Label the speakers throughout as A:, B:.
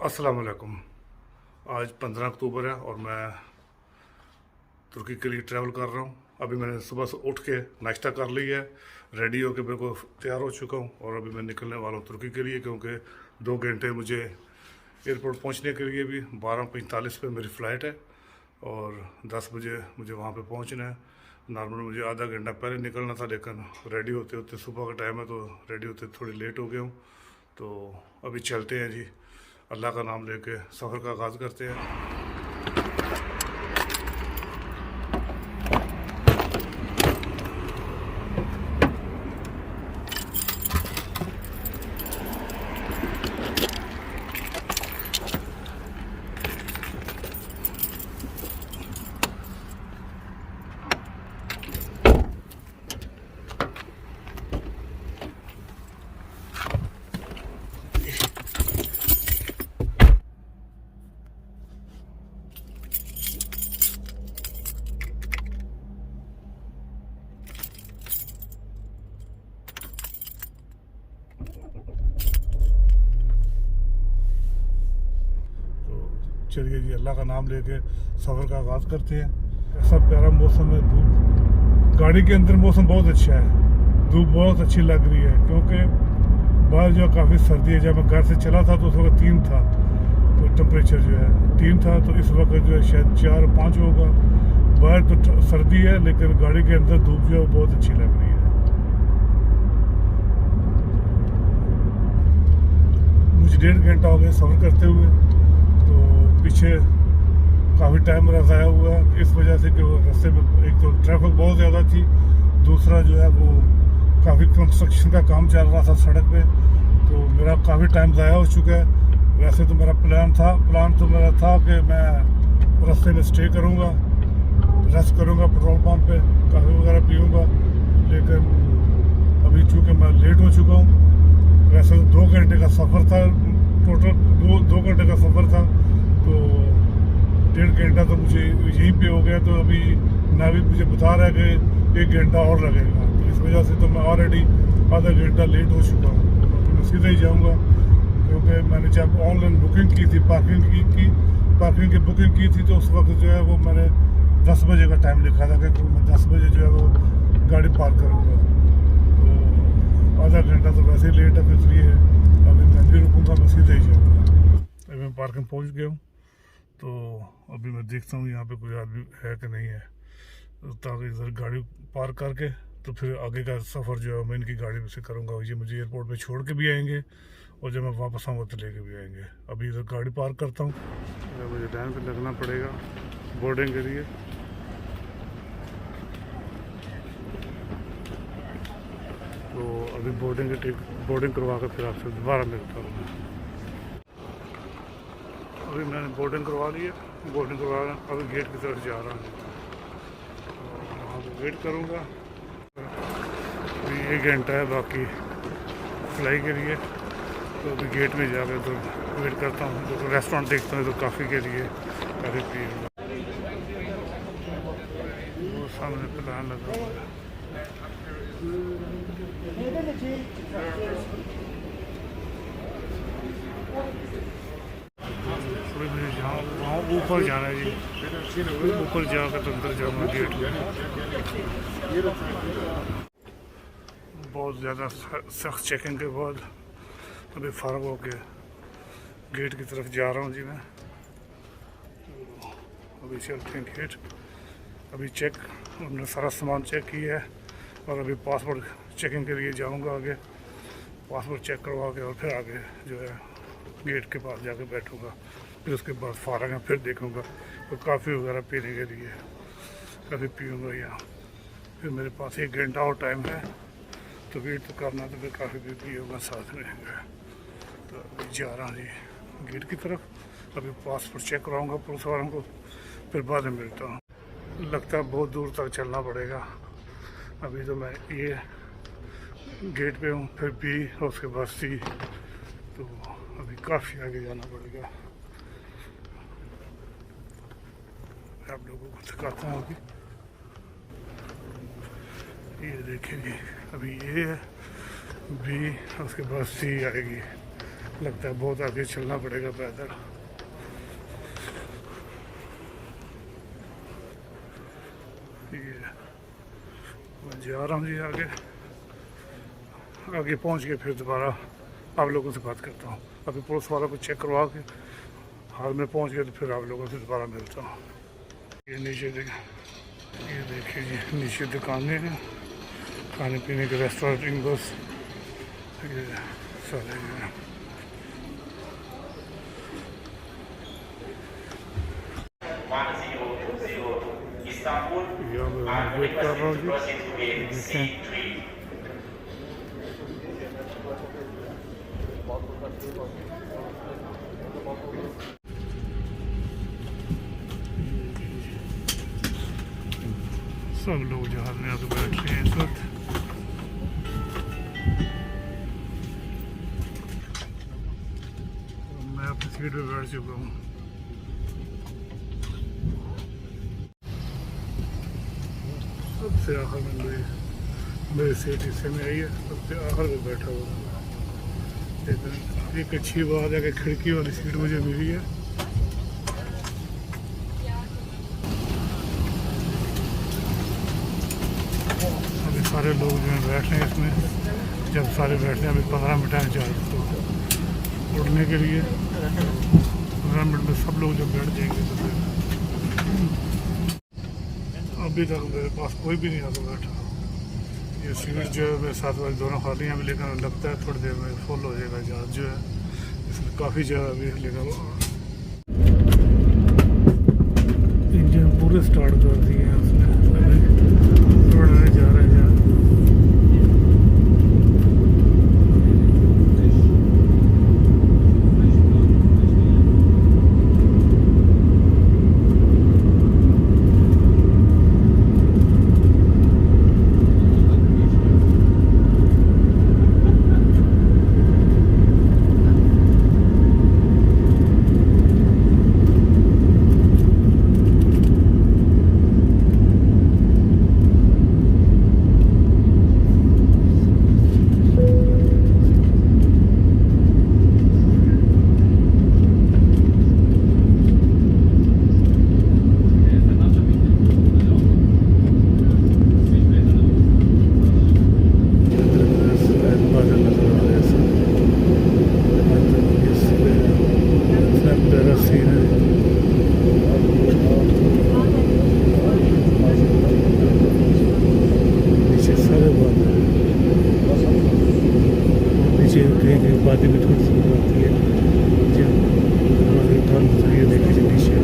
A: अस्सलाम वालेकुम। आज 15 अक्टूबर है और मैं तुर्की के लिए ट्रैवल कर रहा हूँ। अभी मैंने सुबह से उठ के नाश्ता कर लिया है, रेडी होके बिल्कुल तैयार हो चुका हूँ और अभी मैं निकलने वाला हूँ तुर्की के लिए, क्योंकि 2 घंटे मुझे एयरपोर्ट पहुँचने के लिए भी 12:45 पे मेरी फ़्लाइट है और 10 बजे मुझे वहाँ पे पहुँचना है। नॉर्मल मुझे आधा घंटा पहले निकलना था, लेकिन रेडी होते होते सुबह का टाइम है तो रेडी होते थोड़ी लेट हो गया हूँ। तो अभी चलते हैं जी, अल्लाह का नाम लेके सफ़र का आगाज़ करते हैं। चलिए जी, अल्लाह का नाम लेके सफ़र का आगाज़ करते हैं। ऐसा प्यारा मौसम है, धूप गाड़ी के अंदर मौसम बहुत अच्छा है, धूप बहुत अच्छी लग रही है क्योंकि बाहर जो काफ़ी सर्दी है। जब मैं घर से चला था तो उस वक्त 3 था, तो टेम्परेचर जो है 3 था, तो इस वक्त जो है शायद 4-5 होगा। बाहर तो सर्दी है लेकिन गाड़ी के अंदर धूप जो है बहुत अच्छी लग रही है। मुझे 1.5 घंटा हो गया सफ़र करते हुए, पीछे काफ़ी टाइम मेरा ज़ाया हुआ है इस वजह से कि वो रास्ते में एक तो ट्रैफिक बहुत ज़्यादा थी, दूसरा जो है वो काफ़ी कंस्ट्रक्शन का काम चल रहा था सड़क पे, तो मेरा काफ़ी टाइम ज़ाया हो चुका है। वैसे तो मेरा प्लान तो मेरा था कि मैं रास्ते में स्टे करूँगा, रेस्ट करूँगा, पेट्रोल पंप पे कॉफ़ी वगैरह पीऊँगा, लेकिन अभी चूँकि मैं लेट हो चुका हूँ। वैसे तो 2 घंटे का सफ़र था, टोटल 2 घंटे का सफ़र था, तो 1.5 घंटा तो मुझे यहीं पे हो गया। तो अभी नाविक मुझे बता रहा है कि 1 घंटा और लगेगा, तो इस वजह से तो मैं ऑलरेडी आधा घंटा लेट हो चुका हूँ। तो मैं सीधा ही जाऊँगा, क्योंकि मैंने जब ऑनलाइन बुकिंग की थी, पार्किंग की बुकिंग की थी, तो उस वक्त जो है वो मैंने 10 बजे का टाइम लिखा था कि मैं 10 बजे जो है वो गाड़ी पार्क करूँगा। तो आधा घंटा तो वैसे ही लेट है, तो इसलिए अभी मैं भी रुकूँगा, मैं सीधा ही जाऊँगा। अभी मैं पार्किंग पहुँच गया हूँ, तो अभी मैं देखता हूँ यहाँ पे कोई आदमी है कि नहीं है, तो ताकि इधर गाड़ी पार्क करके तो फिर आगे का सफ़र जो है मैं इनकी गाड़ी से करूँगा। ये मुझे एयरपोर्ट पे छोड़ के भी आएंगे और जब मैं वापस आऊँगा तो लेके भी आएंगे। अभी इधर गाड़ी पार्क करता हूँ, मुझे लाइन पे लगना पड़ेगा बोर्डिंग के लिए। तो अभी बोर्डिंग करवा कर फिर आपसे दोबारा मिलता हूँ। अभी मैंने बोर्डिंग करवा ली है, अभी गेट की तरफ जा रहा हूँ, वहाँ पर वेट करूँगा। अभी 1 घंटा है बाकी फ्लाई के लिए, तो अभी गेट में जाकर तो वेट करता हूँ। तो रेस्टोरेंट देखता हूँ तो काफ़ी के लिए काफ़ी पीऊँगा। वो सामने प्लान लगा हुआ है। थोड़ी मुझे जहाँ वहाँ ऊपर जाना है जी, ऊपर जाकर तो अंदर जाऊँगा गेट में। बहुत ज़्यादा सख्त चेकिंग के बाद अभी फ़ारग हो के गेट की तरफ जा रहा हूँ जी मैं। अभी चलते हैं गेट। अभी चेक, हमने सारा सामान चेक किया है और अभी पासपोर्ट चेकिंग के लिए जाऊँगा आगे, पासपोर्ट चेक करवा के और फिर आगे जो है गेट के पास जाके बैठूँगा। फिर उसके बाद फ़ारग है, फिर देखूँगा तो काफ़ी वगैरह पीने के लिए कभी पीऊँगा यहाँ। फिर मेरे पास 1 घंटा और टाइम है, तो वेट तो करना, तो फिर काफ़ी भी पीऊँगा साथ में। तो अभी जा रहा हूँ जी गेट की तरफ। अभी पासपोर्ट चेक कराऊँगा पुलिस वालों को, फिर बाद में मिलता हूँ। लगता है बहुत दूर तक चलना पड़ेगा। अभी तो मैं ये गेट पे हूँ, फिर बी और उसके बाद सी, तो अभी काफ़ी आगे जाना पड़ेगा। आप लोगों को दिखाता हूँ। अभी ये देखिए जी, अभी ये है बी, उसके बाद सी आएगी, लगता है बहुत आगे चलना पड़ेगा पैदल। ये मैं जा रहा हूँ जी आगे। आगे पहुँच के फिर दोबारा आप लोगों से बात करता हूँ। अभी पुलिस वालों को चेक करवा के हाल में पहुँच गए तो फिर आप लोगों से दोबारा मिलता हूँ। ये नीचे ये देखिए जी, नीचे दुकानें हैं, खाने पीने के रेस्टोरेंट, बस ये सारे हैं। मैं वेट कर रहा हूँ जी, देखें। सब लोग जहाज में आकर बैठ रहे हैं इस वक्त। मैं अपनी सीट पे बैठ चुका हूँ। सबसे आखिर में मेरी सीट हिस्से में आई है, सबसे आखिर में बैठा हुआ। लेकिन एक अच्छी बात है कि खिड़की वाली सीट मुझे मिली है। अभी सारे लोग जो हैं बैठ रहे हैं इसमें। जब सारे बैठते हैं, अभी 15 मिनट है जहाज को उड़ने के लिए। 15 मिनट में सब लोग जब बैठ जाएंगे तो फिर अभी तक मेरे पास कोई भी नहीं आकर बैठा। ये सीट जो है मेरे साथ वाले दोनों खाली हैं, लेकिन लगता है थोड़ी देर में फुल हो जाएगा जहाज जो है। इसमें काफ़ी जगह अभी, लेकिन इंजन पूरे स्टार्ट कर दिए हैं उसने। अभी उड़ने जा रहा है जहाज। बातें भी थोड़ी सी आती है जब हमारे ठंड ये देखे नीचे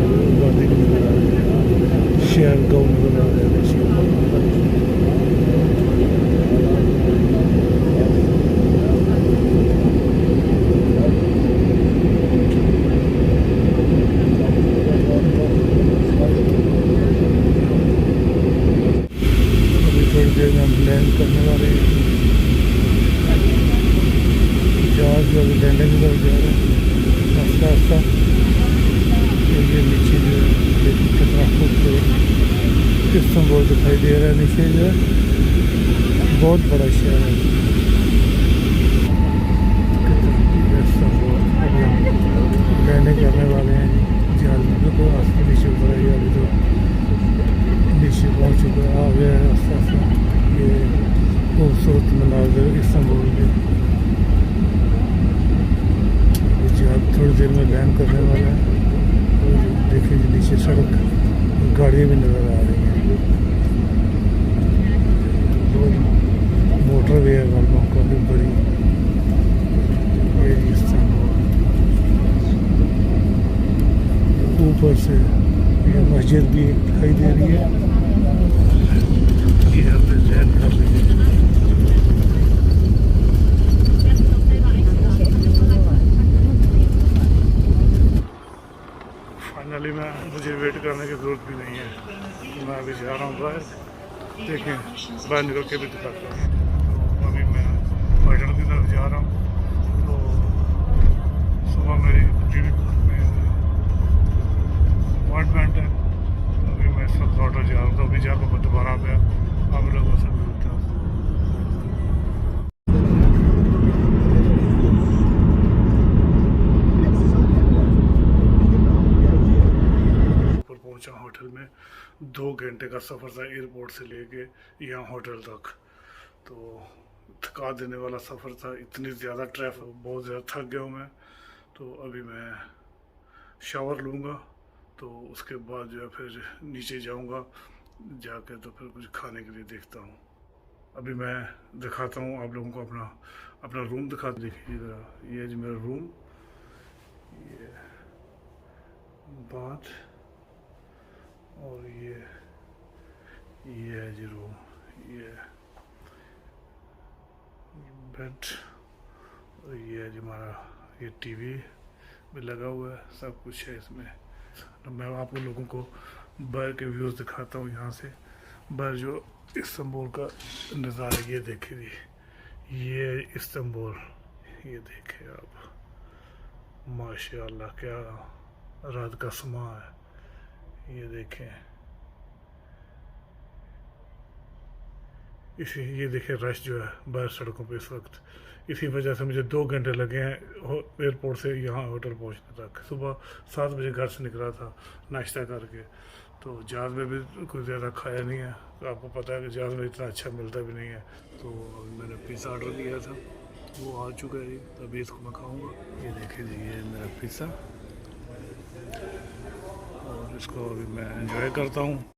A: बातें भी नजर आ रही है। शहर गाँव नजर आ रहा है नीचे। अभी थोड़ी देर में हम लैंड करने वाले हैं। जहाज जो अभी लैंडिंग की तरफ जा रहा है आस्ता आस्ता। ये नीचे जो है कितना खूबसूरत इस्तांबुल दिखाई दे रहा है। नीचे जो है बहुत बड़ा शहर है इस्तांबुल। अभी हम लैंडिंग करने वाले हैं जहाज में। तो आस्ते नीचे उतर आई, अभी तो नीचे पहुँच चुका आ गया है आस्ता आस्ता। ये खूबसूरत मनाज़र इस्तांबुल के। थोड़ी देर में लैंड करने वाला है। देखिए नीचे सड़क, गाड़ियाँ भी नज़र आ रही हैं। मोटर वे है वहाँ काफ़ी बड़ी। ये ऊपर से ये मस्जिद भी दिखाई दे रही है। ये हमने लैंड कर ली है। फाइनली मुझे वेट करने की ज़रूरत भी नहीं है। मैं अभी जा रहा हूँ बाहर। देखें बाहर निकल के भी दिखाता हूँ। तो अभी मैं होटल की तरफ जा रहा हूँ। तो सुबह मेरी अपॉइंटमेंट है। अभी मैं इस वक्त होटल जा रहा हूँ। तो अभी जाकर मैं दोबारा पे आप लोगों से मिलता हूँ। 2 घंटे का सफ़र था एयरपोर्ट से लेके यहाँ होटल तक। तो थका देने वाला सफ़र था, इतनी ज़्यादा ट्रैफिक, बहुत ज़्यादा थक गया हूँ मैं। तो अभी मैं शावर लूँगा, तो उसके बाद जो है फिर नीचे जाऊँगा, जाके तो फिर कुछ खाने के लिए देखता हूँ। अभी मैं दिखाता हूँ आप लोगों को अपना रूम दिखा। देखिए ये है जी मेरा रूम, ये बाथ और ये है जी रूम, ये बेड और ये है जी हमारा ये टीवी भी लगा हुआ है, सब कुछ है इसमें। तो मैं आप लोगों को बाहर के व्यूज़ दिखाता हूँ। यहाँ से बाहर जो इस्तांबुल का नज़ारा, ये देखिए जी, ये इस्तांबुल, ये देखें आप, माशाल्लाह क्या रात का समा है। ये देखें, ये देखें रश जो है बाहर सड़कों पे इस वक्त। इसी वजह से मुझे 2 घंटे लगे हैं एयरपोर्ट से यहाँ होटल पहुँचने तक। सुबह 7 बजे घर से निकला था नाश्ता करके, तो जहाज़ में भी कुछ ज़्यादा खाया नहीं है। तो आपको पता है कि जहाज़ में इतना अच्छा मिलता भी नहीं है। तो मैंने पिज़्ज़ा ऑर्डर किया था, वो आ चुका है, अभी इसको मैं खाऊँगा। ये देखिए जी, ये मेरा पिज़्ज़ा, और इसको अभी मैं एंजॉय करता हूँ।